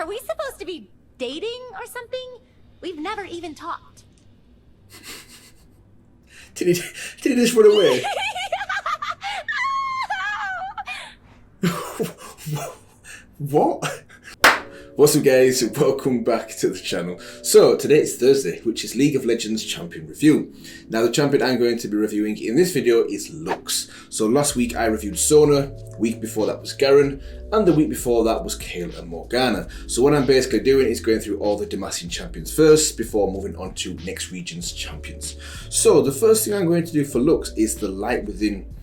Are we supposed to be dating or something? We've never even talked. Did he just run away? What? What's up guys, welcome back to the channel. So today it's Thursday, which is League of Legends Champion Review. Now the champion I'm going to be reviewing in this video is Lux. So last week I reviewed Sona, week before that was Garen, and the week before that was Kayle and Morgana. So what I'm basically doing is going through all the Demacian champions first before moving on to next region's champions. So the first thing I'm going to do for Lux is the Light Within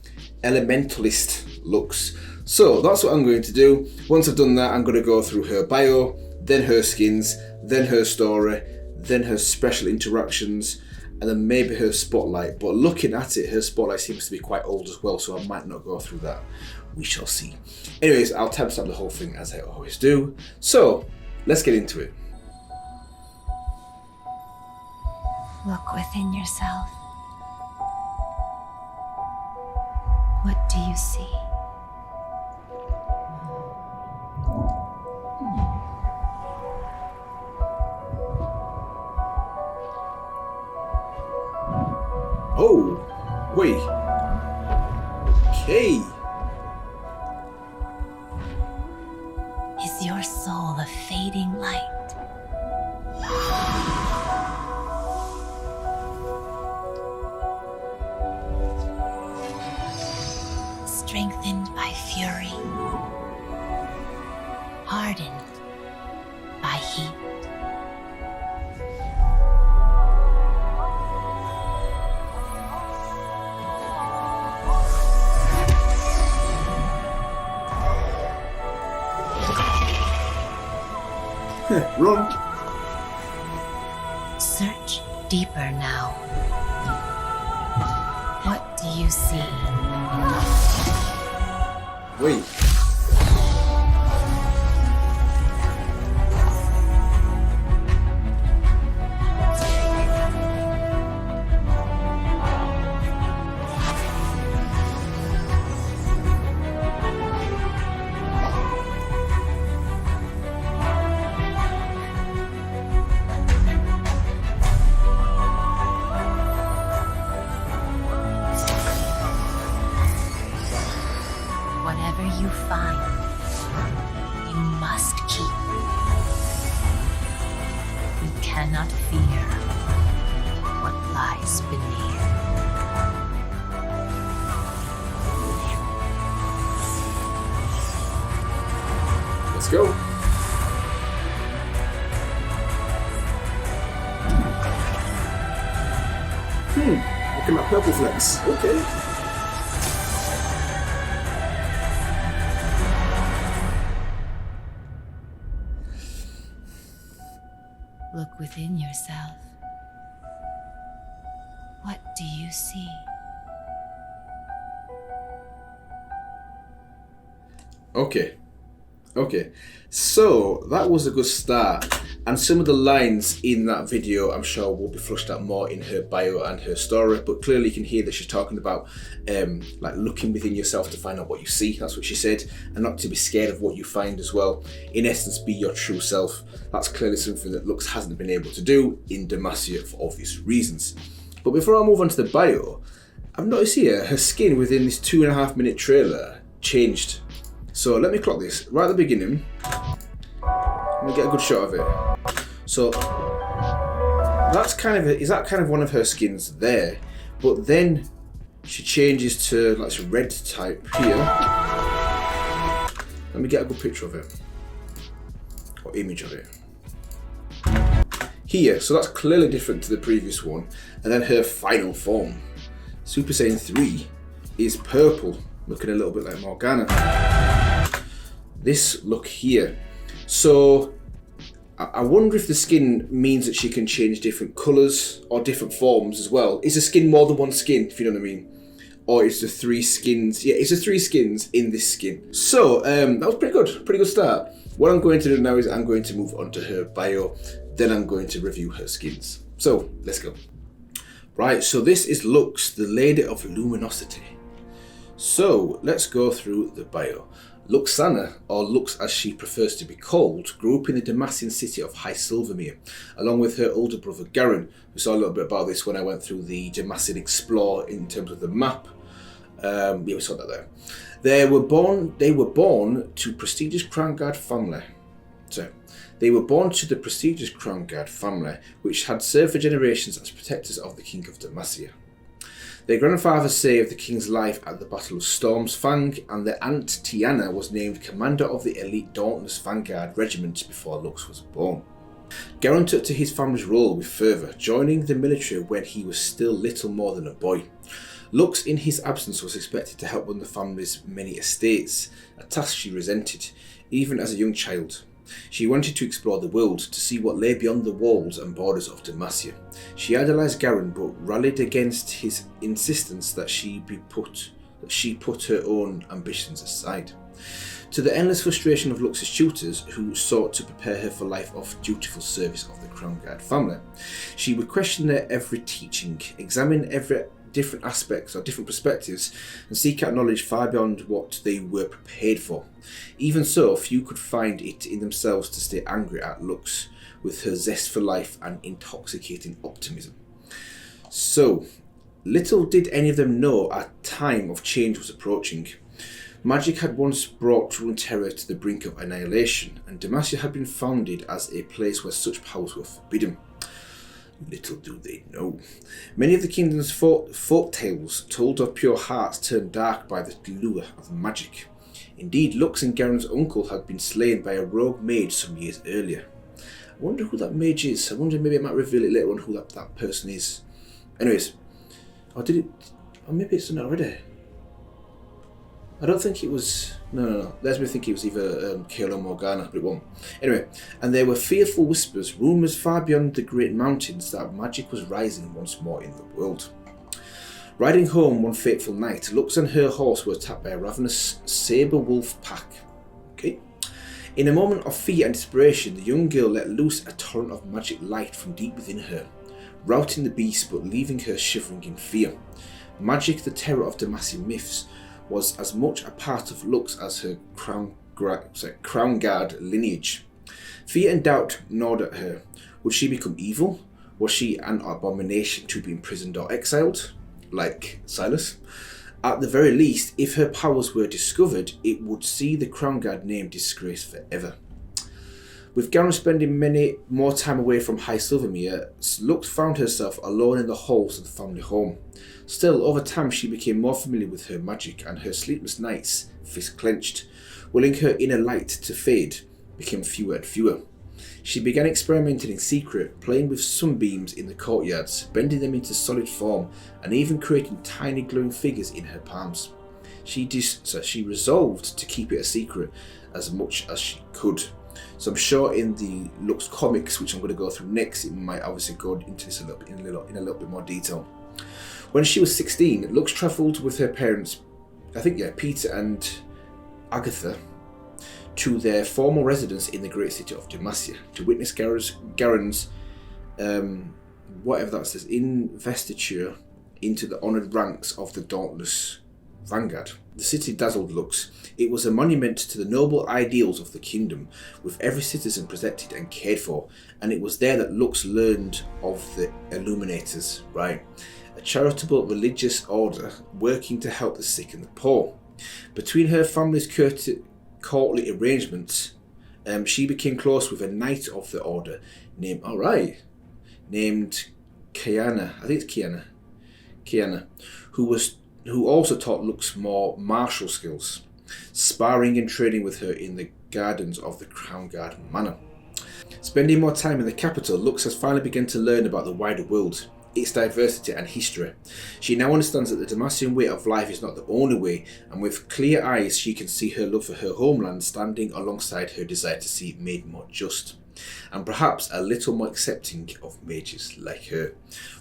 Elementalist Lux. So that's what I'm going to do. Once I've done that, I'm going to go through her bio, then her skins, then her story, then her special interactions, and then maybe her spotlight. But looking at it, her spotlight seems to be quite old as well, so I might not go through that. We shall see. Anyways, I'll timestamp the whole thing as I always do. So let's get into it. Look within yourself. What do you see? Oh, wait. Okay. Is your soul a fading light? Strengthened by fury, hardened by heat. Run. Search deeper now. What do you see? Wait. Whatever you find, you must keep. We cannot fear what lies beneath. Let's go. Look at my purple flex. Okay. Look within yourself. What do you see? Okay, so that was a good start, and some of the lines in that video I'm sure will be flushed out more in her bio and her story, but clearly you can hear that she's talking about like looking within yourself to find out what you see. That's what she said, and not to be scared of what you find as well. In essence, be your true self. That's clearly something that Lux hasn't been able to do in Demacia for obvious reasons. But before I move on to the bio, I've noticed here her skin within this 2.5 minute trailer changed. So let me clock this right at the beginning. Let me get a good shot of it. So that's is that kind of one of her skins there, but then she changes to like a red type here. Let me get a good picture of it, or image of it. Here, so that's clearly different to the previous one. And then her final form, Super Saiyan 3, is purple, looking a little bit like Morgana. This look here. So I wonder if the skin means that she can change different colours or different forms as well. Is the skin more than one skin, if you know what I mean? Or is the 3 skins? Yeah, it's the 3 skins in this skin. So that was pretty good start. What I'm going to do now is I'm going to move on to her bio, then I'm going to review her skins. So let's go. Right, so this is Lux, the Lady of Luminosity. So let's go through the bio. Luxana, or Lux as she prefers to be called, grew up in the Damassian city of High Silvermere, along with her older brother Garen. We saw a little bit about this when I went through the Damassian Explore in terms of the map. Yeah, we saw that there. They were born to prestigious Crown Guard family. They were born to the prestigious Crown Guard family, which had served for generations as protectors of the King of Damasia. Their grandfather saved the king's life at the Battle of Storm's Fang, and their aunt Tiana was named commander of the elite Dauntless Vanguard regiment before Lux was born. Garen took to his family's role with fervour, joining the military when he was still little more than a boy. Lux, in his absence, was expected to help run the family's many estates, a task she resented, even as a young child. She wanted to explore the world, to see what lay beyond the walls and borders of Damasia. She idolised Garen, but rallied against his insistence that she put her own ambitions aside. To the endless frustration of Lux's tutors, who sought to prepare her for life of dutiful service of the Crown Guard family, she would question their every teaching, examine every different aspects or different perspectives, and seek out knowledge far beyond what they were prepared for. Even so, few could find it in themselves to stay angry at Lux, with her zest for life and intoxicating optimism. So, little did any of them know a time of change was approaching. Magic had once brought Runeterra to the brink of annihilation, and Damasia had been founded as a place where such powers were forbidden. Little do they know. Many of the kingdom's folk tales told of pure hearts turned dark by the lure of magic. Indeed, Lux and Garen's uncle had been slain by a rogue mage some years earlier. I wonder who that mage is. I wonder maybe it might reveal it later on who that person is. Anyways, or maybe it's done already. I don't think it was... No. Let me think it was either Kale or Morgana, but it won't. Anyway, and there were fearful whispers, rumours far beyond the great mountains that magic was rising once more in the world. Riding home one fateful night, Lux and her horse were attacked by a ravenous sabre wolf pack. Okay. In a moment of fear and desperation, the young girl let loose a torrent of magic light from deep within her, routing the beast but leaving her shivering in fear. Magic, the terror of Damassian myths, was as much a part of Lux as her Crown Guard lineage. Fear and doubt gnawed at her. Would she become evil? Was she an abomination to be imprisoned or exiled, like Silas? At the very least, if her powers were discovered, it would see the Crown Guard name disgraced forever. With Garen spending many more time away from High Silvermere, Lux found herself alone in the halls of the family home. Still, over time she became more familiar with her magic, and her sleepless nights, fist clenched, willing her inner light to fade, became fewer and fewer. She began experimenting in secret, playing with sunbeams in the courtyards, bending them into solid form, and even creating tiny glowing figures in her palms. She resolved to keep it a secret as much as she could. So I'm sure in the Lux comics, which I'm going to go through next, it might obviously go into this in a little bit more detail. When she was 16, Lux travelled with her parents, Peter and Agatha, to their former residence in the great city of Damasia to witness Garen's investiture into the honoured ranks of the Dauntless Vanguard. The city dazzled Lux. It was a monument to the noble ideals of the kingdom, with every citizen protected and cared for, and it was there that Lux learned of the Illuminators, right? A charitable religious order working to help the sick and the poor. Between her family's courtly arrangements, she became close with a knight of the order named Kiana. I think it's Kiana, who also taught Lux more martial skills, sparring and training with her in the gardens of the Crown Guard Manor. Spending more time in the capital, Lux has finally begun to learn about the wider world, its diversity and history. She now understands that the Damassian way of life is not the only way, and with clear eyes she can see her love for her homeland standing alongside her desire to see it made more just, and perhaps a little more accepting of mages like her.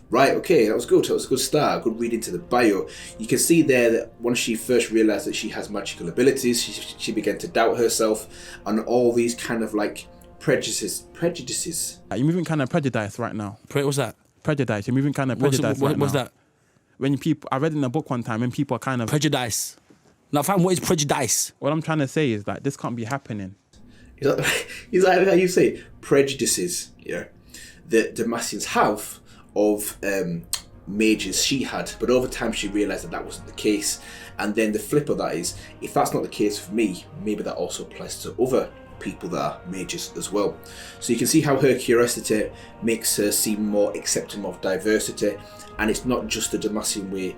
Right, okay, that was good. That was a good start, a good read into the bio. You can see there that once she first realised that she has magical abilities, she began to doubt herself, and all these kind of like prejudices. You're moving kind of prejudiced right now. What's that? Prejudice. You're moving kind of prejudiced right now. What's that? When people, I read in a book one time, when people are kind of... Prejudice. Now, fam, what is prejudice? What I'm trying to say is that this can't be happening. Is that how you say it? Prejudices, yeah, that Damassians have of mages she had, but over time she realised that that wasn't the case. And then the flip of that is, if that's not the case for me, maybe that also applies to other people that are mages as well. So you can see how her curiosity makes her seem more accepting of diversity, and it's not just the Damassian way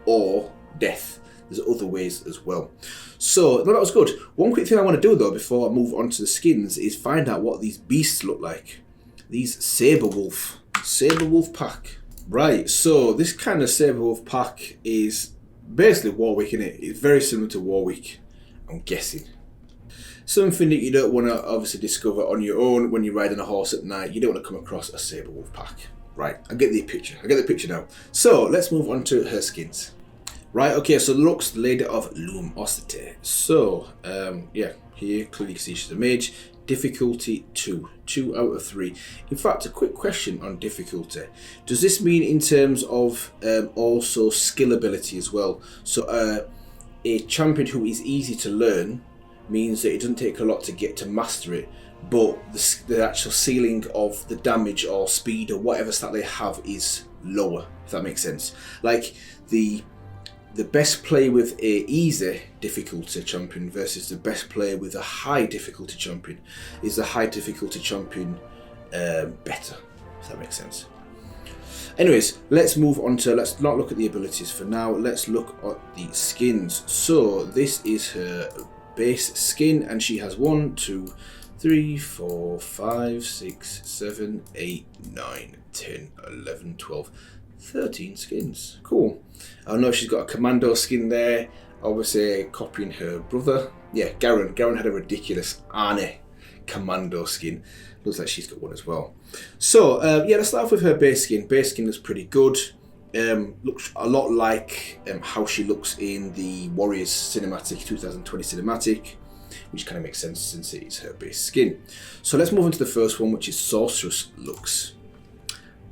or death. There's other ways as well. So no, that was good. One quick thing I want to do though before I move on to the skins is find out what these beasts look like. These saber wolf pack. Right, so this kind of saber wolf pack is basically Warwick, innit? It's very similar to Warwick, I'm guessing. Something that you don't want to obviously discover on your own when you're riding a horse at night. You don't want to come across a saber wolf pack. Right, I get the picture now. So let's move on to her skins. Right, okay, so Lux, Lady of Lumosity. So, yeah, here clearly you can see she's a mage. Difficulty 2 out of 3. In fact, a quick question on difficulty. Does this mean in terms of also skill ability as well? So, a champion who is easy to learn means that it doesn't take a lot to get to master it, but the actual ceiling of the damage or speed or whatever stat they have is lower, if that makes sense. Like the best play with a easy difficulty champion versus the best play with a high difficulty champion. Is the high difficulty champion better, if that makes sense? Anyways, let's move on to, let's not look at the abilities for now, let's look at the skins. So this is her base skin, and she has 1, 2, 3, 4, 5, 6, 7, 8, 9, 10, 11, 12, 13 skins. Cool. I know she's got a commando skin there, obviously copying her brother. Yeah, Garen had a ridiculous Arne commando skin. Looks like she's got one as well. So yeah, let's start off with her base skin. Base skin looks pretty good. Looks a lot like how she looks in the Warriors cinematic, 2020 cinematic, which kind of makes sense since it is her base skin. So let's move on to the first one, which is Sorceress Lux.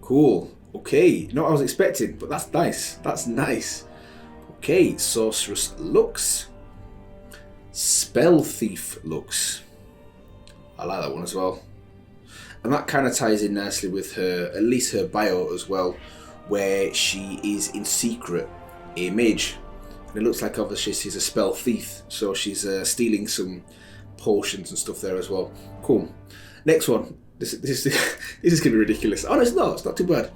Cool. Okay, not what I was expecting, but that's nice. That's nice. Okay, Sorceress Lux. Spell Thief Lux. I like that one as well. And that kind of ties in nicely with her, at least her bio as well, where she is in secret a mage. And it looks like obviously she's a spell thief, so she's stealing some potions and stuff there as well. Cool. Next one. This is going to be ridiculous. Oh, no, it's not too bad.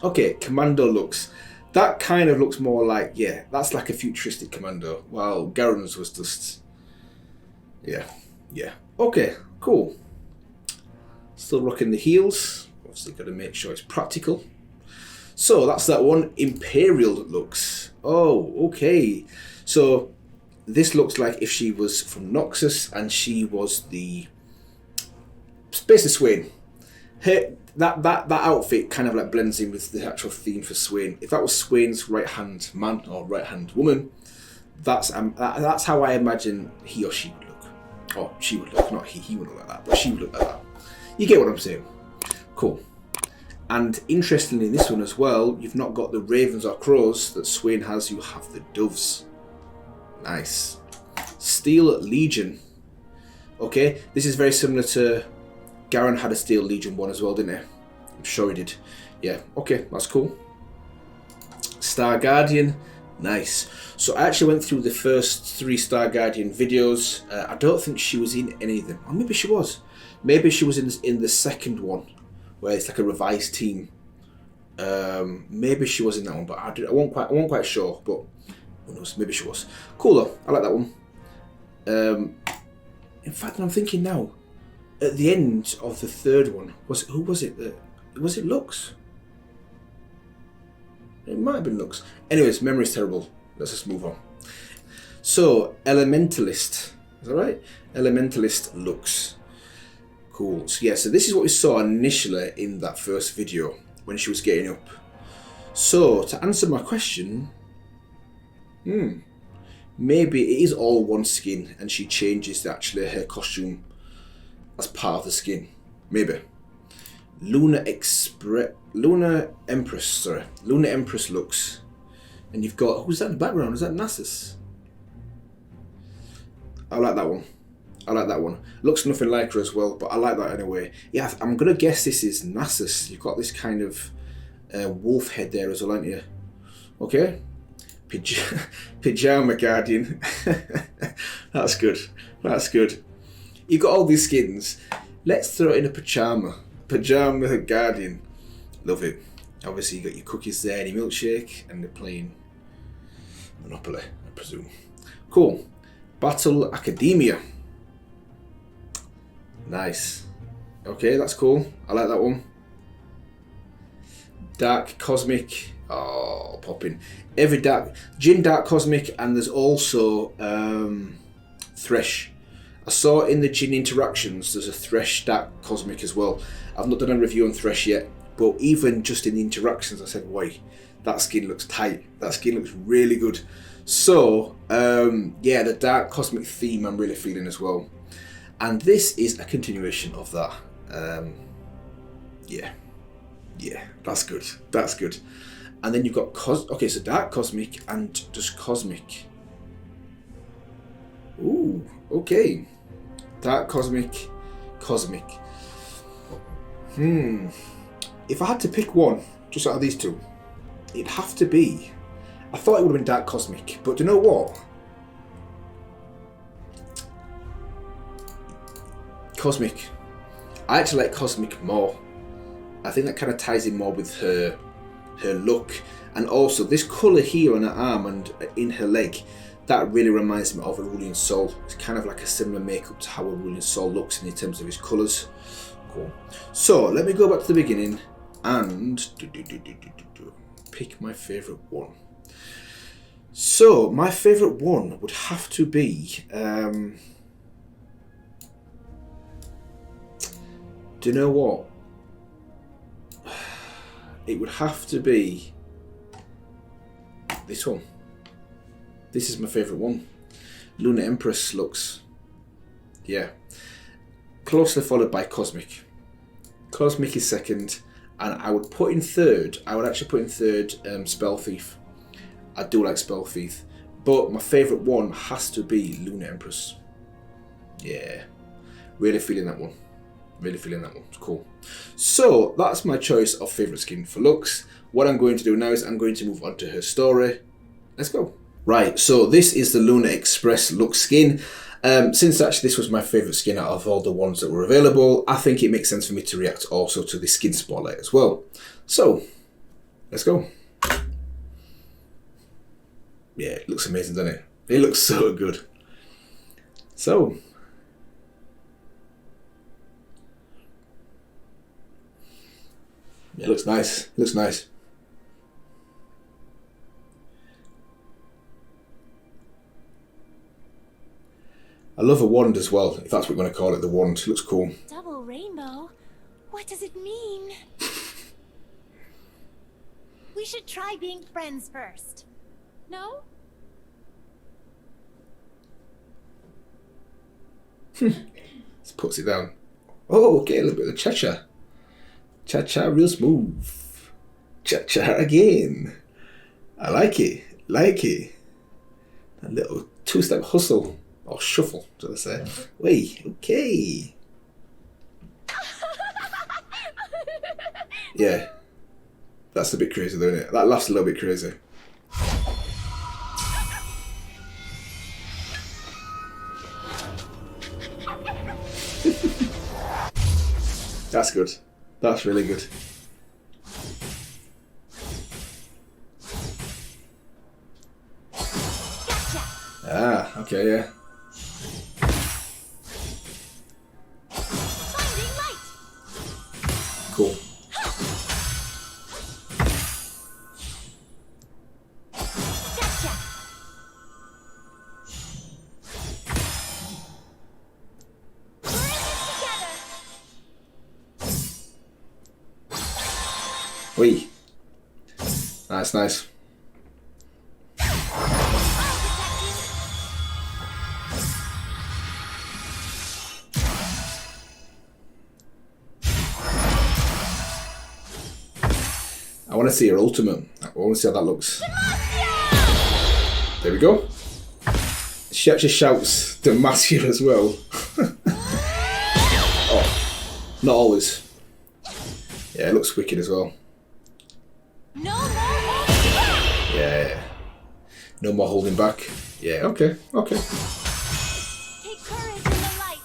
Okay, Commando Lux. That kind of looks more like, yeah, that's like a futuristic commando, while Garen's was just, yeah. Okay, cool. Still rocking the heels. Obviously got to make sure it's practical. So that's that one. Imperial Lux. Oh, okay. So this looks like if she was from Noxus and she was the basically Swain. That outfit kind of like blends in with the actual theme for Swain. If that was Swain's right hand man or right hand woman, that's how I imagine he or she would look. Or she would look, not he would look like that, but she would look like that. You get what I'm saying? Cool. And interestingly in this one as well, you've not got the ravens or crows that Swain has, you have the doves. Nice. Steel Legion. Okay, this is very similar to Garen had a Steel Legion one as well, didn't he? I'm sure he did. Yeah, okay, that's cool. Star Guardian, nice. So I actually went through the first 3 Star Guardian videos. I don't think she was in any of them. Or maybe she was. Maybe she was in the second one, where it's like a revised team. Maybe she was in that one, but I wasn't quite sure. But who knows? Maybe she was. Cool though. I like that one. In fact, I'm thinking now. At the end of the third one, was it Lux? It might have been Lux. Anyways, memory's terrible. Let's just move on. So, Elementalist. Is that right? Elementalist Lux. Cool. So yeah, so this is what we saw initially in that first video when she was getting up. So, to answer my question, maybe it is all one skin and she changes actually her costume as part of the skin. Maybe. Luna Empress Lux. And you've got, who's that in the background? Is that Nasus? I like that one. I like that one. Looks nothing like her as well, but I like that anyway. Yeah, I'm going to guess this is Nasus. You've got this kind of wolf head there as well, aren't you? Okay. Pyjama Guardian. That's good. That's good. You've got all these skins. Let's throw in a Pyjama Guardian. Love it. Obviously, you got your cookies there, and your milkshake, and they're playing Monopoly, I presume. Cool. Battle Academia. Nice. Okay, that's cool. I like that one. Dark Cosmic. Oh, popping. Every dark. Jin Dark Cosmic, and there's also Thresh. I saw in the Jin interactions there's a Thresh Dark Cosmic as well. I've not done a review on Thresh yet, but even just in the interactions I said, wait, that skin looks tight. That skin looks really good. So, yeah, the Dark Cosmic theme I'm really feeling as well. And this is a continuation of that. Yeah, that's good. That's good. And then you've got okay, so Dark Cosmic and just Cosmic. Ooh, okay. Dark Cosmic, Cosmic. If I had to pick one, just out of these two, it'd have to be. I thought it would have been Dark Cosmic, but do you know what? Cosmic. I actually like Cosmic more. I think that kind of ties in more with her look, and also this colour here on her arm and in her leg, that really reminds me of Aurelian Sol. It's kind of like a similar makeup to how Aurelian Sol looks in terms of his colours. Cool. So let me go back to the beginning and pick my favourite one. So my favourite one would have to be do you know what? It would have to be this one. This is my favourite one. Lunar Empress looks, yeah, closely followed by Cosmic. Cosmic is second, and I would put in third. I would actually put in third Spell Thief. I do like Spell Thief, but my favourite one has to be Lunar Empress. Yeah, really feeling that one. Really feeling that one. It's cool. So that's my choice of favourite skin for Lux. What I'm going to do now is I'm going to move on to her story. Let's go. Right, so this is the Lunar Express Lux skin. Since actually this was my favourite skin out of all the ones that were available, I think it makes sense for me to react also to the skin spotlight as well. So, let's go. Yeah, it looks amazing, doesn't it? It looks so good. So, it looks nice. It looks nice. I love a wand as well, if that's what we're going to call it, the wand. It looks cool. Double rainbow? What does it mean? We should try being friends first. No? Let's put it down. Oh, okay, a little bit of cha-cha. Cha-cha real smooth. Cha-cha again. I like it. Like it. A little two-step hustle. Or shuffle, should I say. Wait, okay. Yeah. That's a bit crazy though, isn't it? That laugh's a little bit crazy. That's good. That's really good. Ah, okay, yeah. Cool. Wee. That's nice. I want to see her ultimate. I want to see how that looks. There we go. She actually shouts Demacia as well. Oh, not always. Yeah, it looks wicked as well. No more holding back. Yeah. No more holding back. Yeah, okay, okay. Take courage in the light.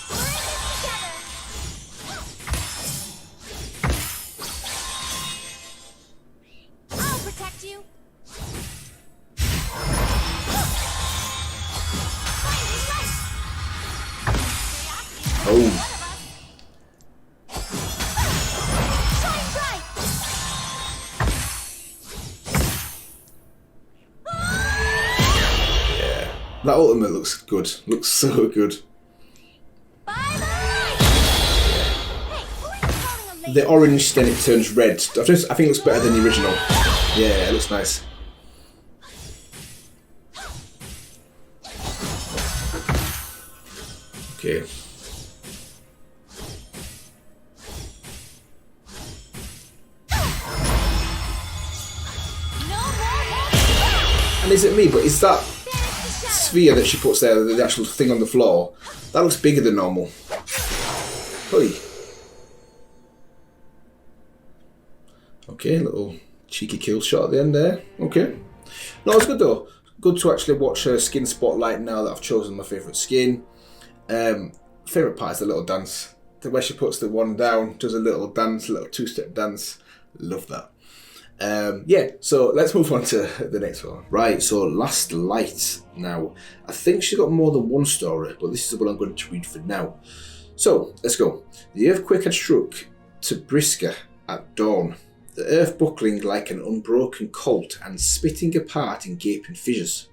We're in this together. I'll protect you. Finding light. Curiosity is Oh. one of us. Shine bright. That ultimate looks good. Looks so good. By the light. Hey, who are you calling a lady? The orange, then it turns red. I think it looks better than the original. Yeah, it looks nice. Okay. No more holding back. And is it me, but is that Banish the shadow. sphere that she puts there, the actual thing on the floor, that looks bigger than normal. Hoi. Okay, little cheeky kill shot at the end there. Okay. No, it's good though. Good to actually watch her skin spotlight now that I've chosen my favourite skin. Favourite part is the little dance. The way she puts the one down, does a little dance, a little two-step dance. Love that. Yeah, so let's move on to the next one. Right, so Last Light. Now, I think she's got more than one story, but this is the one I'm going to read for now. So, let's go. The earthquake had struck Tabriska at dawn, the earth buckling like an unbroken colt and spitting apart in gaping fissures.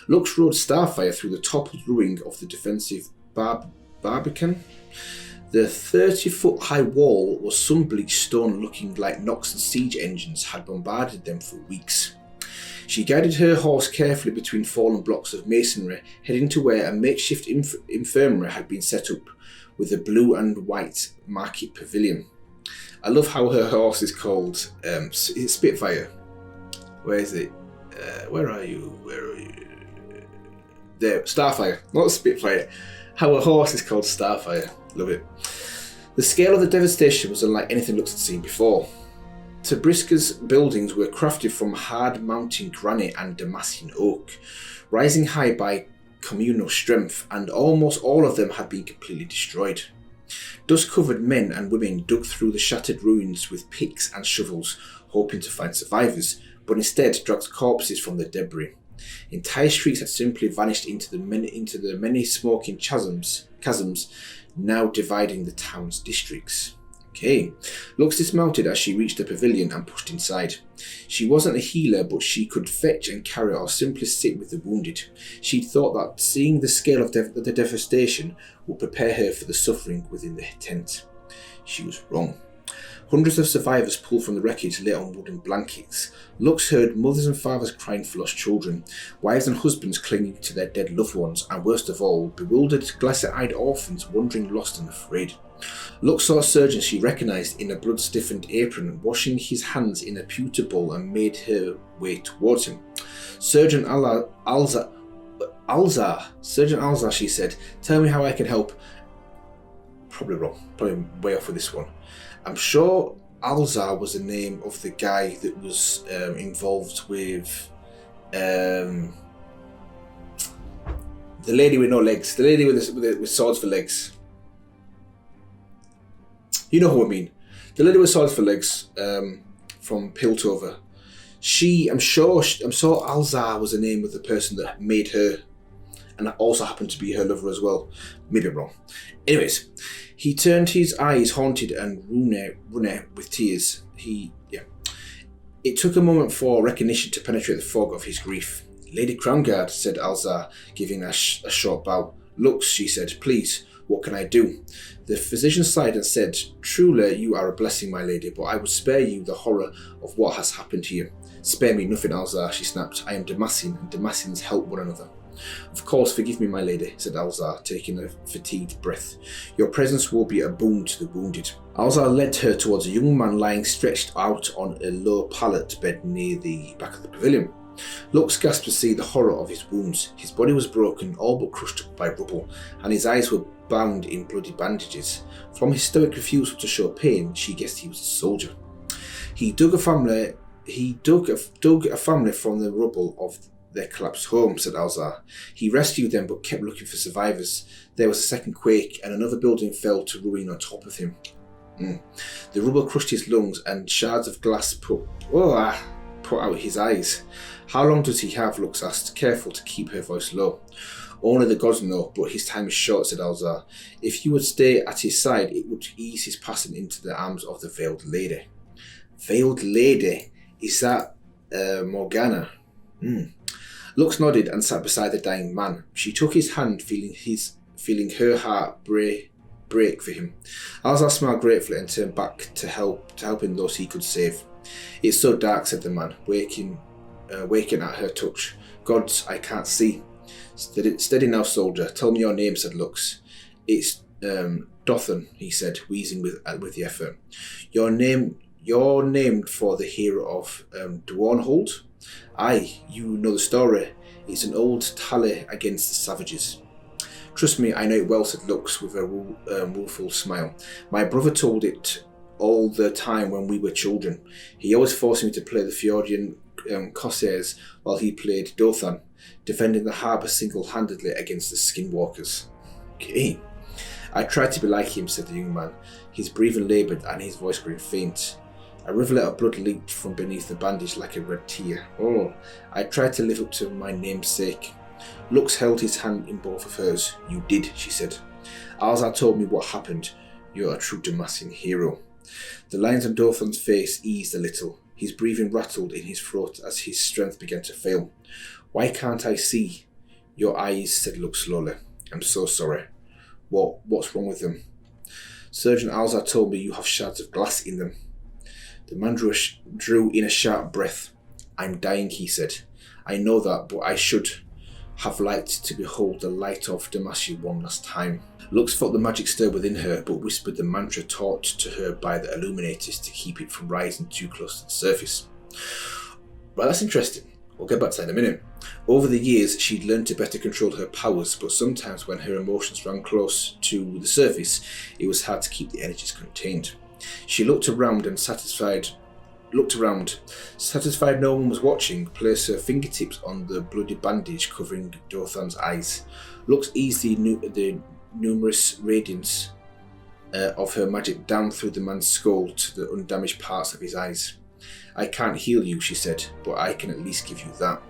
Lux rode Starfire through the toppled ruin of the defensive Barbican. The 30-foot high wall was sun-bleached stone looking like Nox and siege engines had bombarded them for weeks. She guided her horse carefully between fallen blocks of masonry, heading to where a makeshift infirmary had been set up, with a blue and white market pavilion. I love how her horse is called, is it Spitfire? Where is it? Where are you? Where are you? There, Starfire, not Spitfire. How a horse is called Starfire. Love it. The scale of the devastation was unlike anything Lux had seen before. Tabriska's buildings were crafted from hard mountain granite and Damascene oak, rising high by communal strength, and almost all of them had been completely destroyed. Dust-covered men and women dug through the shattered ruins with picks and shovels, hoping to find survivors, but instead dragged corpses from the debris. Entire streets had simply vanished into the many smoking chasms, now dividing the town's districts. Okay, Lux dismounted as she reached the pavilion and pushed inside. She wasn't a healer, but she could fetch and carry or simply sit with the wounded. She'd thought that seeing the scale of the devastation would prepare her for the suffering within the tent. She was wrong. Hundreds of survivors pulled from the wreckage lay on wooden blankets. Lux heard mothers and fathers crying for lost children, wives and husbands clinging to their dead loved ones, and worst of all, bewildered, glassy-eyed orphans wandering lost and afraid. Lux saw a surgeon she recognised in a blood-stiffened apron, washing his hands in a pewter bowl, and made her way towards him. Surgeon Alzar, she said, "Tell me how I can help." Probably wrong, probably way off with this one. I'm sure Alzar was the name of the guy that was involved with the lady with no legs, the lady with swords for legs. You know who I mean. The lady with swords for legs from Piltover. I'm sure Alzar was the name of the person that made her, and that also happened to be her lover as well. Maybe I'm wrong. Anyways, he turned his eyes haunted and runny with tears. It took a moment for recognition to penetrate the fog of his grief. "Lady Crownguard," said Alzar, giving a short bow. "Lux," she said, "please, what can I do?" The physician sighed and said, "Truly, you are a blessing, my lady, but I will spare you the horror of what has happened here." "Spare me nothing, Alzar," she snapped. "I am Damascene, and Damascenes help one another." "Of course, forgive me, my lady," said Alzar, taking a fatigued breath. "Your presence will be a boon to the wounded." Alzar led her towards a young man lying stretched out on a low pallet bed near the back of the pavilion. Lux gasped to see the horror of his wounds. His body was broken, all but crushed by rubble, and his eyes were bound in bloody bandages. From his stoic refusal to show pain, she guessed he was a soldier. He dug a family from the rubble of their collapsed home, said Alzar. He rescued them but kept looking for survivors. There was a second quake and another building fell to ruin on top of him. The rubble crushed his lungs and shards of glass put out his eyes. How long does he have? Lux asked, careful to keep her voice low. Only the gods know, but his time is short, said Alzar. If you would stay at his side, it would ease his passing into the arms of the Veiled Lady. Veiled Lady? Is that Morgana? Lux nodded and sat beside the dying man. She took his hand, feeling her heart break for him. Alzar smiled gratefully and turned back to helping those he could save. It's so dark, said the man, waking at her touch. Gods, I can't see. Steady now, soldier. Tell me your name, said Lux. It's Dothan, he said, wheezing with the effort. You're named for the hero of Dwarnhold? Aye, you know the story. It's an old tally against the savages. Trust me, I know it well, said Lux with a rueful smile. My brother told it all the time when we were children. He always forced me to play the Fjordian Corsairs while he played Dothan, defending the harbour single-handedly against the skinwalkers. Okay. I tried to be like him, said the young man. His breathing laboured and his voice grew faint. A rivulet of blood leaked from beneath the bandage like a red tear. Oh, I tried to live up to my namesake. Lux held his hand in both of hers. You did, she said. Alzar told me what happened. You're a true Damassian hero. The lines on Dothan's face eased a little. His breathing rattled in his throat as his strength began to fail. Why can't I see? Your eyes, said Lux slowly. I'm so sorry. What's wrong with them? Surgeon Alzar told me you have shards of glass in them. The man drew in a sharp breath. I'm dying, he said. I know that, but I should have liked to behold the light of Damasia one last time. Lux felt the magic stir within her, but whispered the mantra taught to her by the Illuminators to keep it from rising too close to the surface. Well, that's interesting. We'll get back to that in a minute. Over the years, she'd learned to better control her powers, but sometimes when her emotions ran close to the surface, it was hard to keep the energies contained. She looked around, satisfied no one was watching, placed her fingertips on the bloody bandage covering Dothan's eyes. Lux eased the numerous radiance of her magic down through the man's skull to the undamaged parts of his eyes. I can't heal you, she said, but I can at least give you that.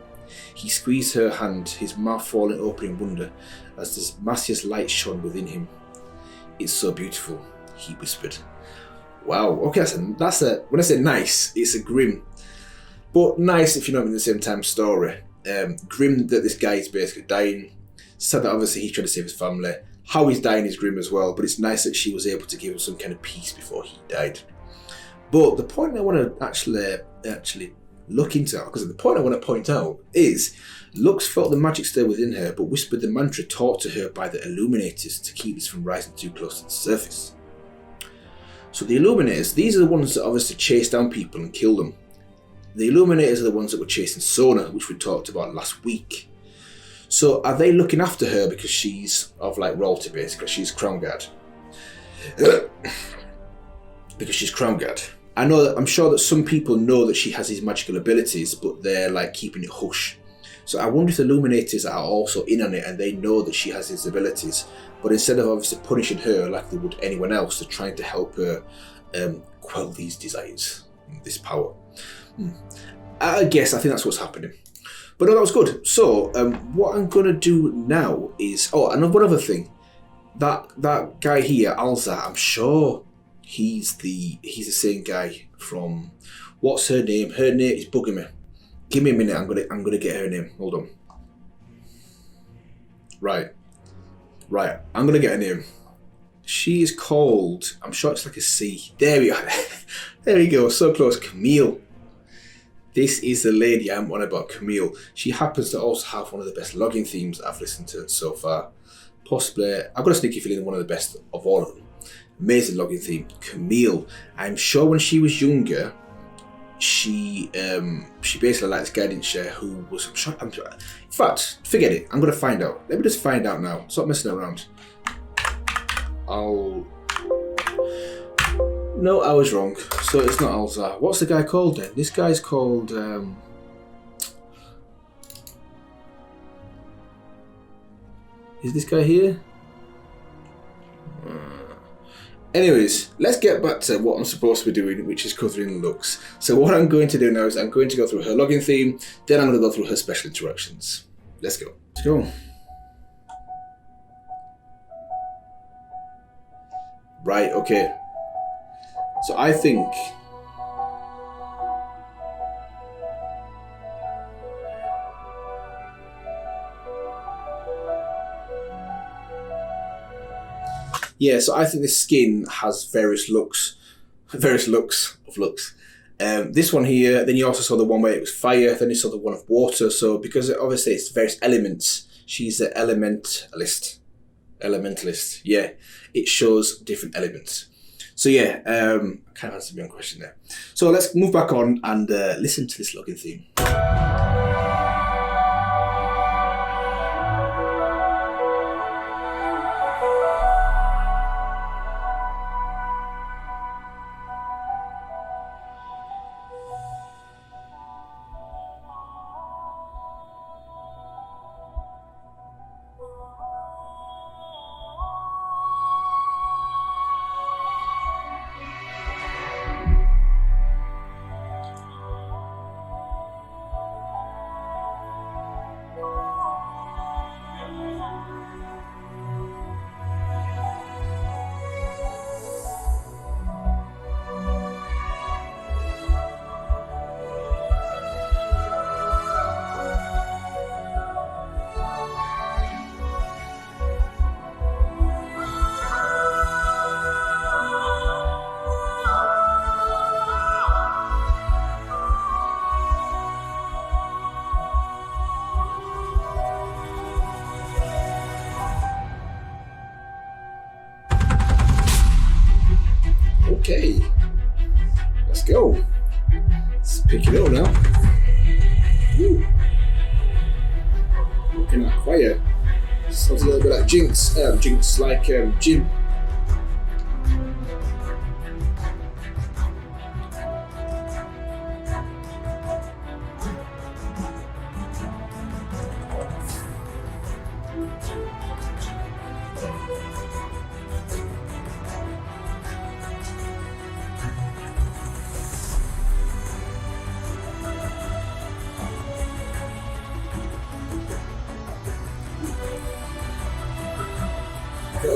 He squeezed her hand, his mouth falling open in wonder as the Masia's light shone within him. It's so beautiful, he whispered. Wow, okay, that's a when I say nice, it's a grim, but nice if you know at the same time story. Grim that this guy is basically dying. Sad that obviously he's trying to save his family. How he's dying is grim as well, but it's nice that she was able to give him some kind of peace before he died. But the point I want to actually look into, because the point I want to point out is Lux felt the magic stir within her, but whispered the mantra taught to her by the Illuminators to keep this from rising too close to the surface. So the Illuminators, these are the ones that obviously chase down people and kill them. The Illuminators are the ones that were chasing Sona, which we talked about last week. So are they looking after her because she's of like royalty basically? She's crown guard. Because she's crown guard. I'm sure that some people know that she has these magical abilities, but they're like keeping it hush. So I wonder if the Illuminators are also in on it and they know that she has these abilities, but instead of obviously punishing her like they would anyone else, they're trying to help her quell these desires, this power. I think that's what's happening. But no, that was good. So what I'm going to do now is... Oh, and one other thing. That guy here, Alza, I'm sure he's the same guy from... What's her name? Her name is bugging me. Give me a minute, I'm gonna get her name. Hold on. Right. I'm gonna get her name. She is called, I'm sure it's like a C. There we are. There we go, so close. Camille. This is the lady I'm on about, Camille. She happens to also have one of the best login themes I've listened to so far. Possibly, I've got a sneaky feeling one of the best of all of them. Amazing login theme. Camille. I'm sure when she was younger, she basically likes Guidance Share, who was in fact, forget it. I'm gonna find out. Let me just find out now. Stop messing around. No, I was wrong. So it's not Alzar. What's the guy called then? This guy's called is this guy here? Anyways, let's get back to what I'm supposed to be doing, which is covering Lux. So what I'm going to do now is I'm going to go through her login theme, then I'm going to go through her special interactions. Let's go. Let's go. Right, okay. So I think this skin has various looks of Lux. This one here, then you also saw the one where it was fire, then you saw the one of water. So because obviously it's various elements, she's the elementalist. Yeah, it shows different elements. So yeah, kind of answered my own question there. So let's move back on and listen to this login theme. Okay, let's go. Let's pick it up now. Woo. Looking at choir. Sounds a little bit like Jinx. Jinx like Jim.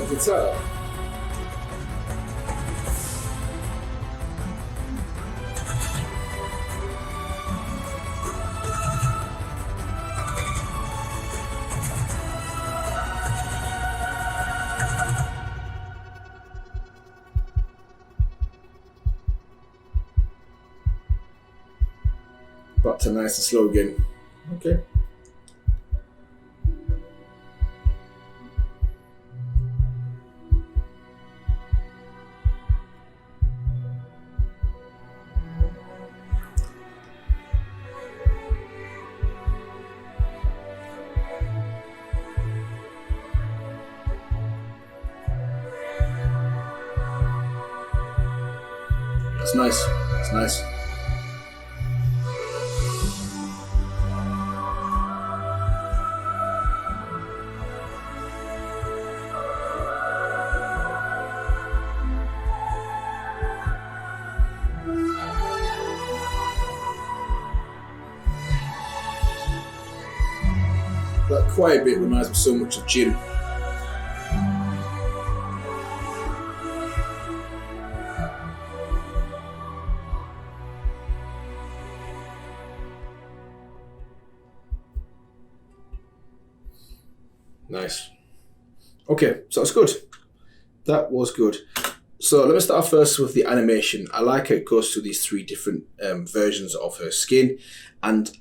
Guitar. Back to nice and slow again. Okay. It's nice. It's nice. That quiet bit reminds me so much of Jim. Nice. Okay, so that's good. That was good. So let me start first with the animation. I like how it goes through these three different versions of her skin, and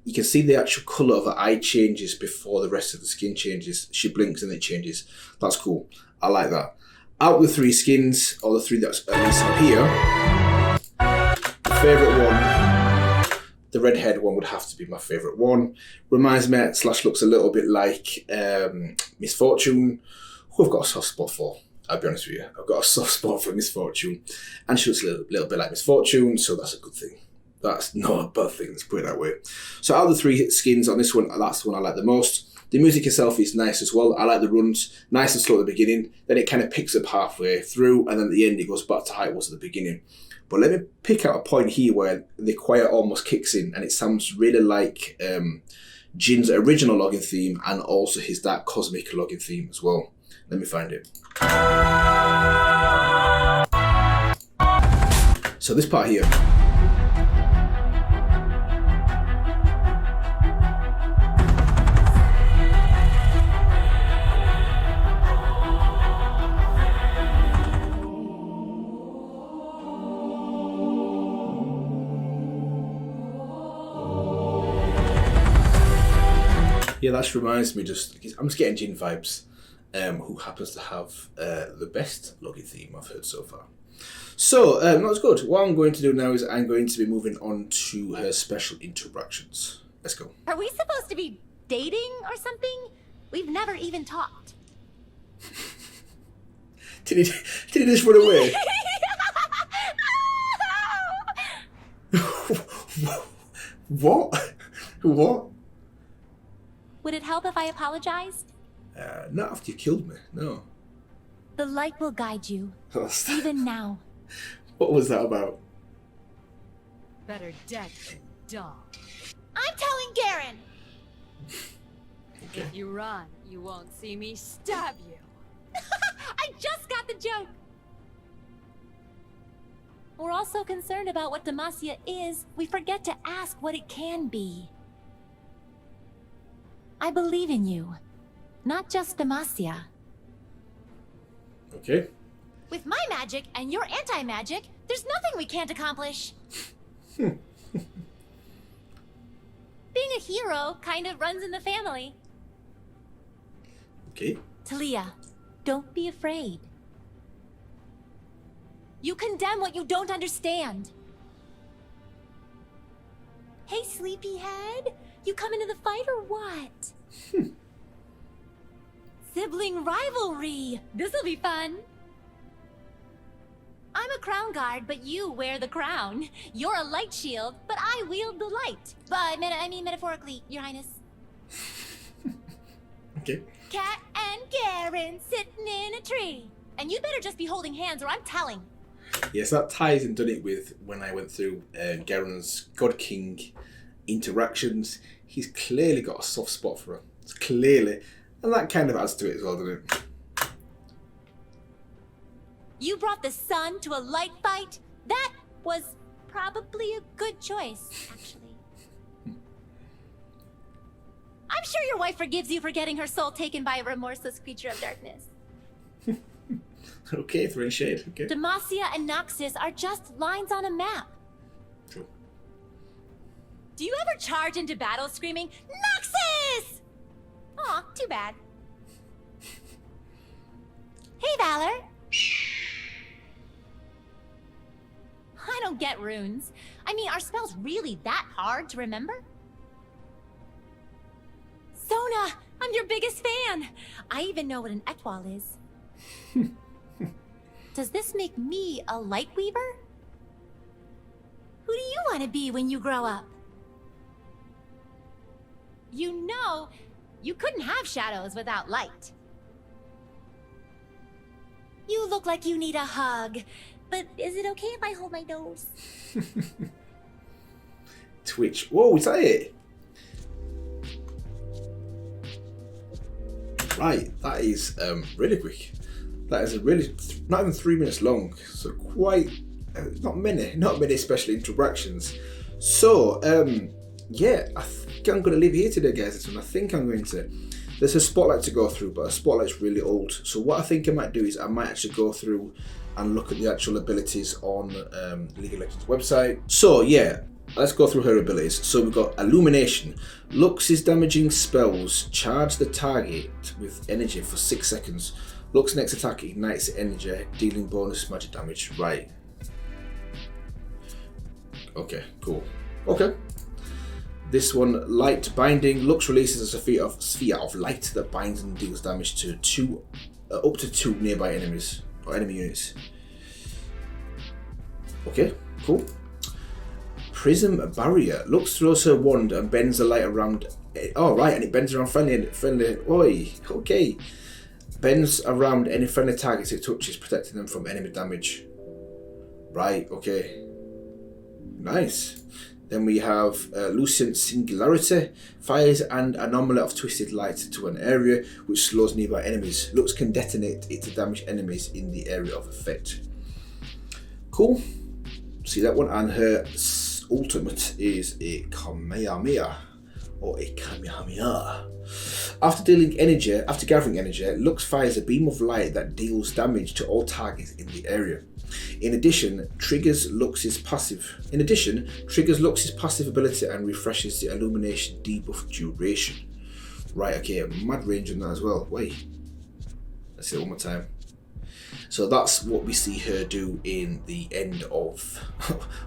you can see the actual colour of her eye changes before the rest of the skin changes. She blinks and it changes. That's cool. I like that. Out of the three skins, or the three that's at least up here, my favourite one The redhead one would have to be my favourite one. Reminds me / looks a little bit like Miss Fortune, who I've got a soft spot for. I'll be honest with you, I've got a soft spot for Miss Fortune, and she looks a little bit like Miss Fortune, so that's a good thing. That's not a bad thing, let's put it that way. So out of the 3 skins on this one, that's the one I like the most. The music itself is nice as well. I like the runs, nice and slow at the beginning, then it kind of picks up halfway through, and then at the end it goes back to how it was at the beginning. But let me pick out a point here where the choir almost kicks in, and it sounds really like Jin's original login theme and also his Dark Cosmic login theme as well. Let me find it. So this part here. Yeah, that reminds me, I'm just getting Jin vibes, who happens to have the best login theme I've heard so far. So, that's good. What I'm going to do now is I'm going to be moving on to her special interactions. Let's go. Are we supposed to be dating or something? We've never even talked. Did he just run away? What? What? Would it help if I apologized? Not after you killed me, no. The light will guide you, even now. What was that about? Better dead than dumb. I'm telling Garen! If you run, you won't see me stab you. I just got the joke! We're all so concerned about what Demacia is, we forget to ask what it can be. I believe in you, not just Demacia. Okay. With my magic and your anti-magic, there's nothing we can't accomplish. Being a hero kind of runs in the family. Okay. Talia, don't be afraid. You condemn what you don't understand. Hey, sleepyhead, you coming to the fight or what? Sibling rivalry. This'll be fun. I'm a crown guard, but you wear the crown. You're a light shield, but I wield the light. But I mean metaphorically, Your Highness. Okay. Cat and Garen sitting in a tree. And you'd better just be holding hands or I'm telling. Yes, that ties in, done it with when I went through Garen's God King interactions. He's clearly got a soft spot for her. It's clearly. And that kind of adds to it as well, doesn't it? You brought the sun to a light fight? That was probably a good choice, actually. I'm sure your wife forgives you for getting her soul taken by a remorseless creature of darkness. Okay, throwing shade. Okay. Demacia and Noxus are just lines on a map. True. Do you ever charge into battle screaming, Noxus? Aw, too bad. Hey, Valor. I don't get runes. I mean, are spells really that hard to remember? Sona, I'm your biggest fan. I even know what an Etwal is. Does this make me a light weaver? Who do you want to be when you grow up? You know, you couldn't have shadows without light. You look like you need a hug, but is it okay if I hold my nose? Twitch. Whoa, is that it? Right, that is really quick. That is a really, not even 3 minutes long, so quite, not many special interactions. So, yeah, I think I'm going to leave it here today, guys. I think I'm going to, there's a spotlight to go through, but a spotlight's really old. So what I think I might do is I might actually go through and look at the actual abilities on League of Legends website. So yeah, let's go through her abilities. So we've got Illumination. Lux's damaging spells charge the target with energy for 6 seconds. Lux next attack ignites the energy, dealing bonus magic damage. Right. Okay, cool. Okay. This one, light binding. Lux releases a sphere of light that binds and deals damage to up to 2 nearby enemies or enemy units. Okay, cool. Prism barrier. Lux throws her wand and bends the light around. Oh right, and it bends around friendly. Oi, okay. Bends around any friendly targets it touches, protecting them from enemy damage. Right, okay. Nice. Then we have Lucent Singularity. Fires an anomaly of twisted light to an area which slows nearby enemies. Lux can detonate it to damage enemies in the area of effect. Cool. See that one? And her ultimate is a Kamehameha. Or a Kamehameha. After gathering energy, Lux fires a beam of light that deals damage to all targets in the area. In addition, triggers Lux's passive ability and refreshes the illumination debuff duration. Right, okay, mad range on that as well. Wait, let's see it one more time. So that's what we see her do in the end of.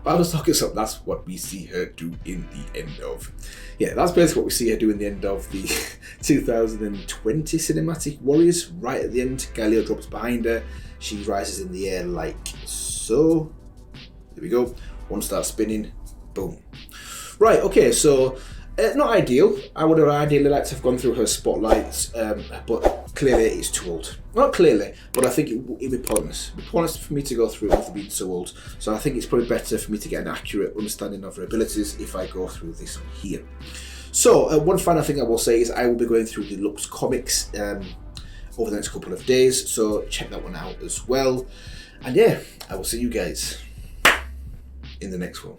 I was talking something. That's what we see her do in the end of. Yeah, that's basically what we see her do in the end of the 2020 cinematic Warriors. Right at the end, Galileo drops behind her. She rises in the air like so. There we go. One starts spinning. Boom. Right. Okay. So not ideal. I would have ideally liked to have gone through her spotlights, but clearly it's too old. Not clearly, but I think it'd be pointless. It'd be pointless for me to go through it with being so old. So I think it's probably better for me to get an accurate understanding of her abilities if I go through this one here. So one final thing I will say is I will be going through the Lux comics over the next couple of days. So check that one out as well. And yeah, I will see you guys in the next one.